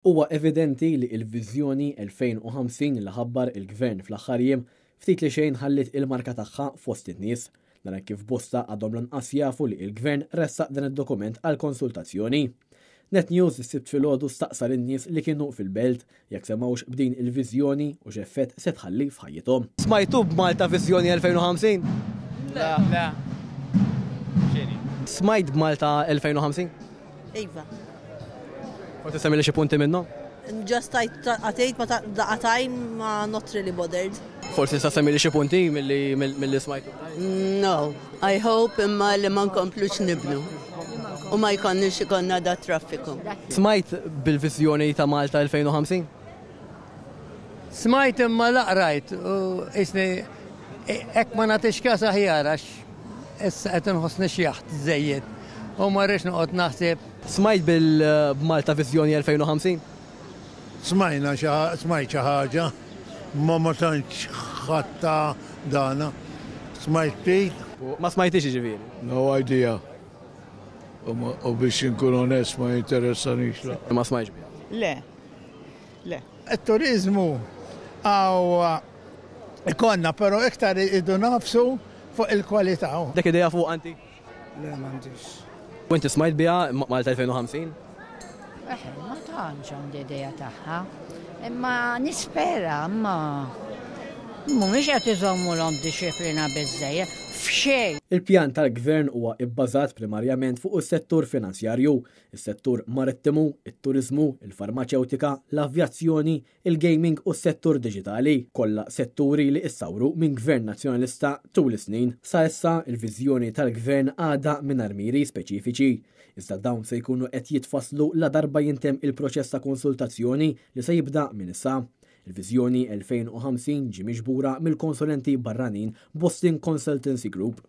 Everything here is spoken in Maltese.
Huwa evidenti li l-Viżjoni 2050 li ħabbar il-Gvern fl-aħħar jiem ftit li xejn ħallit il-marka tagħha fost in-nies, nara kif bosta għadhom lanqas jafu li l-Gvern ressaq dan id-dokument għal konsultazzjoni. Net News is-sibt filgħodu staqsar in-nies li kienu fil-belt jekk semgħux b'din il-viżjoni u x'effett se tħalli f'ħajjithom. Smajtu b'Malta Viżjoni 2050? La. Smajt b'Malta 2050? Iva. Forsi semmi li xi punti minnhom? Just għatejt ma daqatajn ma not really bothered. Forsi sa semmi li xi punti mill-li smajtu? No, I hope imma li ma nkomplux nibnu. U ma jkonniex ikonna da traffiku. Smajt bil-viżjoni ta' Malta 2050? Smajt imma laqrajt u isni ek ma natix kasa ħjarax issa qed inħossni xjaħt żejjed. U ma rridx noqgħod naħseb. Smajt bil-Malta Viżjoni 2050? Smajt xi ħaġa, ma tantx ħatta dana. Smajt ftit. Ma smajtix ġifieri? No idea. U biex inkun onest ma jinteressanix la. Ma smajx biha. Le. Il-turizmu ikonna, pero iktar idu nafsu fuq il-kwalità. Dak idea fuq anti? Le, m'għandix. U inti smajt biha Malta 2050? Ma tantx għandi idea tagħha. Imma nispera, imma mhumiex qed iżommu l-disciplina biżżejjed f'xejn. Il-pjan tal-Gvern huwa bbażat primarjament fuq is-settur finanzjarju, is-settur marittimu, it-turiżmu, il-farmaceutika, l-avjazzjoni, il-gaming u s-settur diġitali, kollha setturi li issawru minn Gvern Nazzjonalista tul is-snin. Sa issa il-viżjoni tal-Gvern għadha mingħajr miri speċifiċi. Iżda dawn se jkunu qed jitfasslu la darba jintemm il-proċess ta' konsultazzjoni li se jibda minn issa. Il-Viżjoni 2050 ġie miġbura mill-konsulenti barranin Boston Consultancy Group.